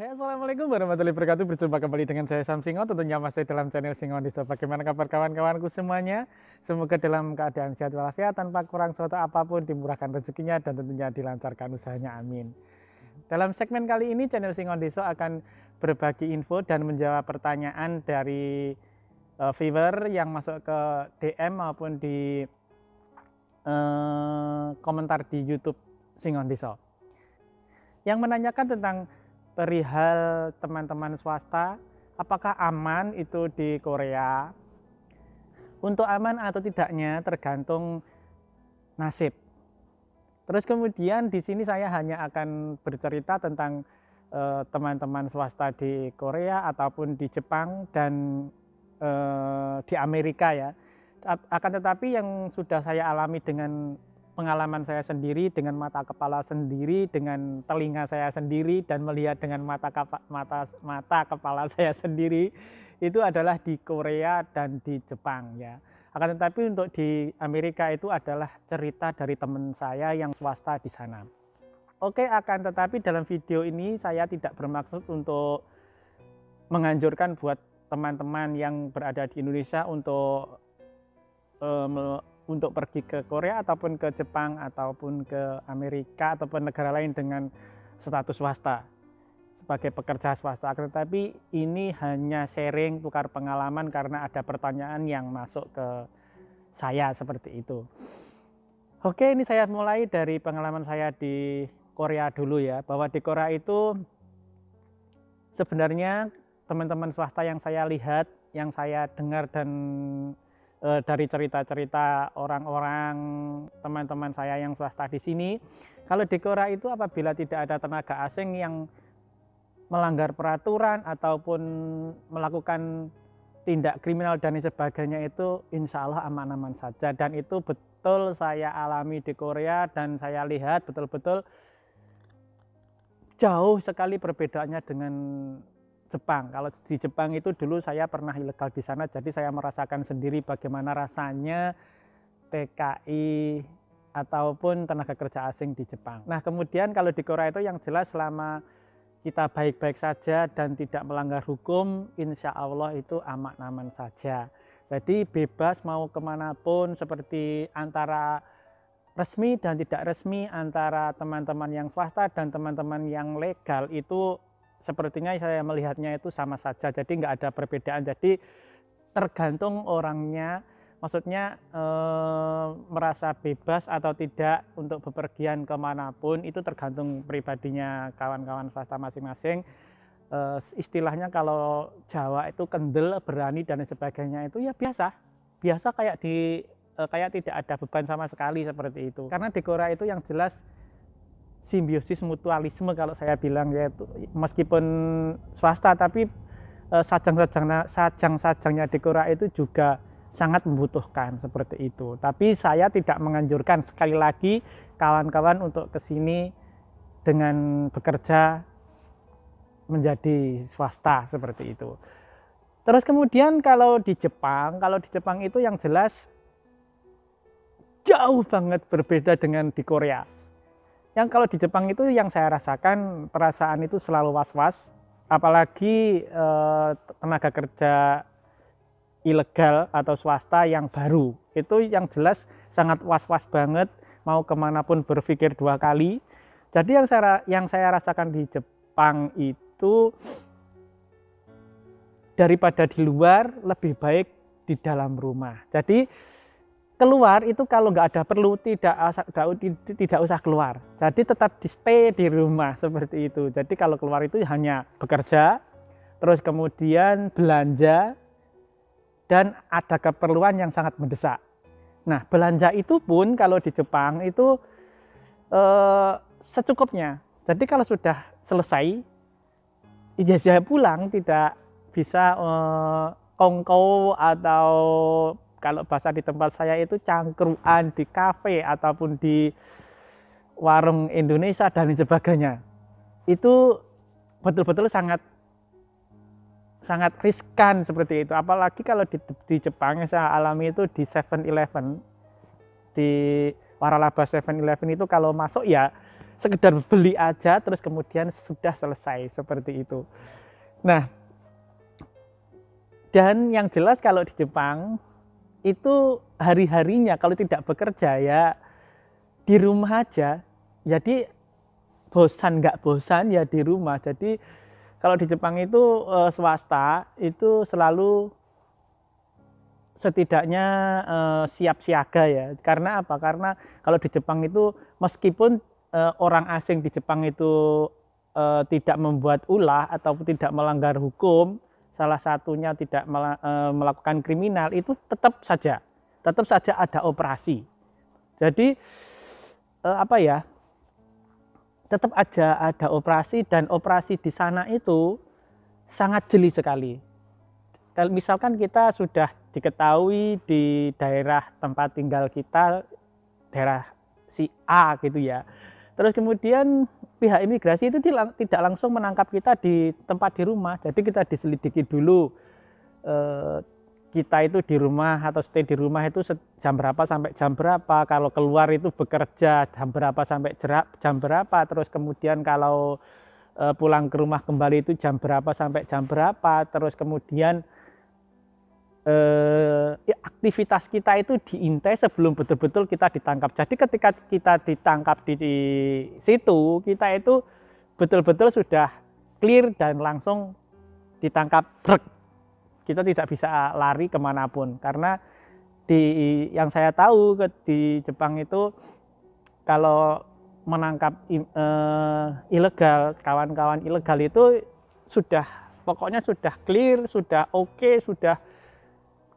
Hai, assalamualaikum warahmatullahi wabarakatuh. Berjumpa kembali dengan saya Sam Singo, tentunya masih dalam channel Singo Diso. Bagaimana kabar kawan-kawanku semuanya? Semoga dalam keadaan sehat walafiat, tanpa kurang suatu apapun, dimurahkan rezekinya dan tentunya dilancarkan usahanya. Amin. Dalam segmen kali ini channel Singo Diso akan berbagi info dan menjawab pertanyaan dari viewer yang masuk ke DM maupun di komentar di YouTube Singo Diso, yang menanyakan tentang perihal teman-teman swasta, apakah aman itu di Korea? Untuk aman atau tidaknya tergantung nasib. Terus kemudian di sini saya hanya akan bercerita tentang teman-teman swasta di Korea ataupun di Jepang dan di Amerika ya. Akan tetapi yang sudah saya alami dengan pengalaman saya sendiri, dengan mata kepala sendiri, dengan telinga saya sendiri, dan melihat dengan mata kepala saya sendiri, itu adalah di Korea dan di Jepang ya. Akan tetapi untuk di Amerika itu adalah cerita dari teman saya yang swasta di sana. Oke, akan tetapi dalam video ini saya tidak bermaksud untuk menganjurkan buat teman-teman yang berada di Indonesia untuk pergi ke Korea ataupun ke Jepang ataupun ke Amerika ataupun negara lain dengan status swasta sebagai pekerja swasta. Tetapi ini hanya sharing, tukar pengalaman karena ada pertanyaan yang masuk ke saya seperti itu. Oke, ini saya mulai dari pengalaman saya di Korea dulu ya, bahwa di Korea itu sebenarnya teman-teman swasta yang saya lihat, yang saya dengar dan dari cerita-cerita orang-orang teman-teman saya yang swasta di sini, kalau di Korea itu apabila tidak ada tenaga asing yang melanggar peraturan ataupun melakukan tindak kriminal dan sebagainya, itu insya Allah aman-aman saja. Dan itu betul saya alami di Korea dan saya lihat betul-betul jauh sekali perbedaannya dengan Jepang. Kalau di Jepang itu dulu saya pernah ilegal di sana, jadi saya merasakan sendiri bagaimana rasanya TKI ataupun tenaga kerja asing di Jepang. Nah, kemudian kalau di Korea itu yang jelas selama kita baik-baik saja dan tidak melanggar hukum, insya Allah itu aman-aman saja. Jadi bebas mau kemanapun, seperti antara resmi dan tidak resmi, antara teman-teman yang swasta dan teman-teman yang legal, itu sepertinya saya melihatnya itu sama saja, jadi nggak ada perbedaan. Jadi tergantung orangnya, maksudnya merasa bebas atau tidak untuk bepergian kemanapun, itu tergantung pribadinya kawan-kawan swasta masing-masing. Istilahnya kalau Jawa itu kendel, berani dan sebagainya, itu ya biasa kayak tidak ada beban sama sekali seperti itu. Karena di Korea itu yang jelas simbiosis mutualisme kalau saya bilang, yaitu meskipun swasta tapi sajang-sajangnya di Korea itu juga sangat membutuhkan seperti itu. Tapi saya tidak menganjurkan sekali lagi kawan-kawan untuk kesini dengan bekerja menjadi swasta seperti itu. Terus kemudian kalau di Jepang itu yang jelas jauh banget berbeda dengan di Korea. Yang kalau di Jepang itu yang saya rasakan, perasaan itu selalu was-was, apalagi tenaga kerja ilegal atau swasta yang baru, itu yang jelas sangat was-was banget, mau kemanapun berpikir dua kali. Jadi yang saya rasakan di Jepang itu, daripada di luar lebih baik di dalam rumah. Jadi keluar itu kalau nggak ada perlu tidak usah keluar. Jadi tetap di stay di rumah seperti itu. Jadi kalau keluar itu hanya bekerja, terus kemudian belanja, dan ada keperluan yang sangat mendesak. Nah, belanja itu pun kalau di Jepang itu secukupnya. Jadi kalau sudah selesai, ijazah pulang, tidak bisa kongko atau kalau bahasa di tempat saya itu cangkruan di kafe ataupun di warung Indonesia dan sebagainya. Itu betul-betul sangat riskan seperti itu. Apalagi kalau di Jepang yang saya alami itu di 7-Eleven, di waralaba 7-Eleven itu kalau masuk ya sekedar beli aja terus kemudian sudah selesai seperti itu. Nah, dan yang jelas kalau di Jepang itu hari-harinya kalau tidak bekerja ya di rumah aja. Jadi nggak bosan ya di rumah. Jadi kalau di Jepang itu swasta itu selalu setidaknya siap siaga ya. Karena apa? Karena kalau di Jepang itu meskipun orang asing di Jepang itu tidak membuat ulah atau tidak melanggar hukum, salah satunya tidak melakukan kriminal, itu tetap saja ada operasi. Jadi apa ya? Tetap aja ada operasi, dan operasi di sana itu sangat jeli sekali. Misalkan kita sudah diketahui di daerah tempat tinggal kita, daerah si A gitu ya. Terus kemudian pihak imigrasi itu tidak langsung menangkap kita di tempat di rumah. Jadi kita diselidiki dulu, kita itu di rumah atau stay di rumah itu jam berapa sampai jam berapa. Kalau keluar itu bekerja jam berapa sampai jam berapa. Terus kemudian kalau pulang ke rumah kembali itu jam berapa sampai jam berapa. Terus kemudian aktivitas kita itu diintai sebelum betul-betul kita ditangkap. Jadi ketika kita ditangkap di situ, kita itu betul-betul sudah clear dan langsung ditangkap. Kita tidak bisa lari kemanapun, karena yang saya tahu di Jepang itu kalau menangkap ilegal, kawan-kawan ilegal itu sudah pokoknya sudah clear, sudah oke, sudah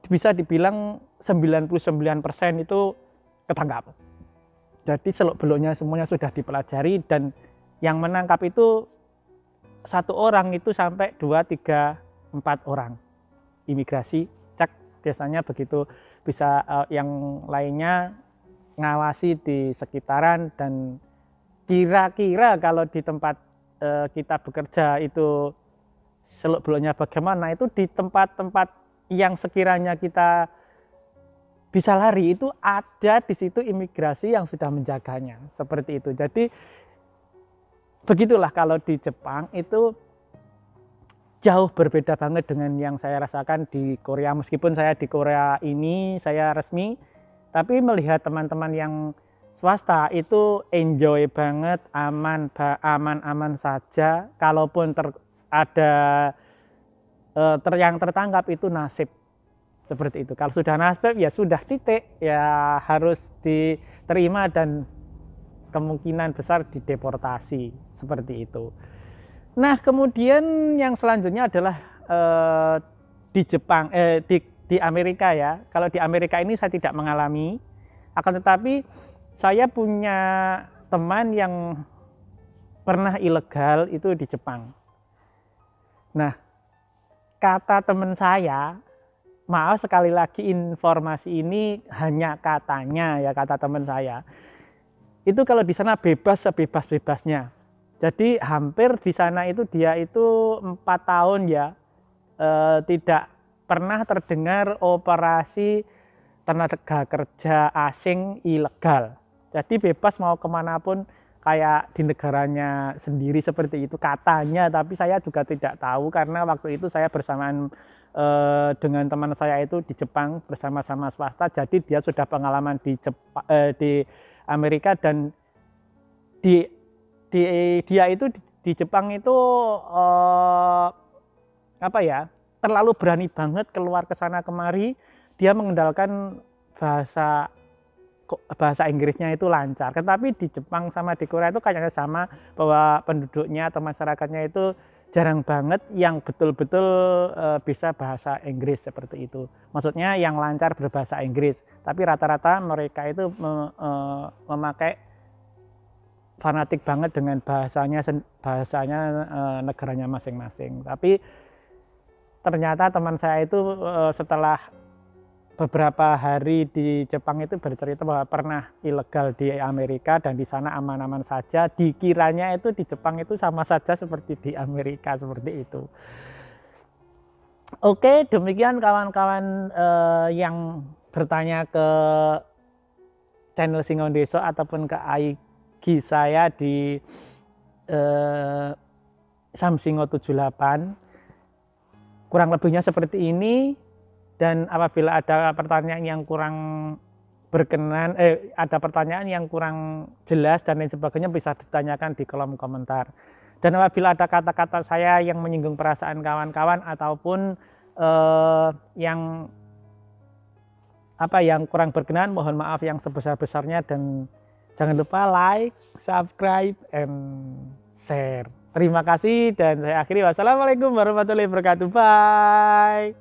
bisa dibilang 99% itu ketangkap. Jadi seluk-beluknya semuanya sudah dipelajari, dan yang menangkap itu 1 orang itu sampai 2, 3, 4 orang. Imigrasi cek biasanya begitu, bisa yang lainnya ngawasi di sekitaran. Dan kira-kira kalau di tempat kita bekerja itu seluk-beluknya bagaimana, itu di tempat-tempat yang sekiranya kita bisa lari itu ada di situ imigrasi yang sudah menjaganya, seperti itu. Jadi begitulah kalau di Jepang itu jauh berbeda banget dengan yang saya rasakan di Korea. Meskipun saya di Korea ini saya resmi, tapi melihat teman-teman yang swasta itu enjoy banget, aman-aman saja. Kalaupun ada yang tertangkap itu nasib, seperti itu. Kalau sudah nasib ya sudah titik, ya harus diterima dan kemungkinan besar dideportasi, seperti itu. Nah, kemudian yang selanjutnya adalah di Jepang, di Amerika ya. Kalau di Amerika ini saya tidak mengalami, akan tetapi saya punya teman yang pernah ilegal itu di Jepang. Nah, kata teman saya, maaf sekali lagi informasi ini hanya katanya ya, kata teman saya, itu kalau di sana bebas sebebas-bebasnya. Jadi hampir di sana itu dia itu 4 tahun ya, tidak pernah terdengar operasi tenaga kerja asing ilegal. Jadi bebas mau kemanapun, kayak di negaranya sendiri, seperti itu katanya. Tapi saya juga tidak tahu, karena waktu itu saya bersamaan dengan teman saya itu di Jepang bersama-sama swasta. Jadi dia sudah pengalaman di Amerika, dan dia itu di Jepang itu apa ya, terlalu berani banget keluar ke sana kemari. Dia mengandalkan bahasa Inggrisnya itu lancar. Tetapi di Jepang sama di Korea itu kayaknya sama, bahwa penduduknya atau masyarakatnya itu jarang banget yang betul-betul bisa bahasa Inggris, seperti itu. Maksudnya yang lancar berbahasa Inggris. Tapi rata-rata mereka itu memakai fanatik banget dengan bahasanya negaranya masing-masing. Tapi ternyata teman saya itu setelah beberapa hari di Jepang itu bercerita bahwa pernah ilegal di Amerika, dan di sana aman-aman saja. Dikiranya itu di Jepang itu sama saja seperti di Amerika, seperti itu. Oke, demikian kawan-kawan yang bertanya ke channel Singon Deso ataupun ke IG IG saya di Samsingo 78. Kurang lebihnya seperti ini. Dan apabila ada pertanyaan yang kurang berkenan, ada pertanyaan yang kurang jelas dan lain sebagainya, bisa ditanyakan di kolom komentar. Dan apabila ada kata-kata saya yang menyinggung perasaan kawan-kawan ataupun yang kurang berkenan, mohon maaf yang sebesar-besarnya, dan jangan lupa like, subscribe, and share. Terima kasih dan saya akhiri. Wassalamualaikum warahmatullahi wabarakatuh. Bye.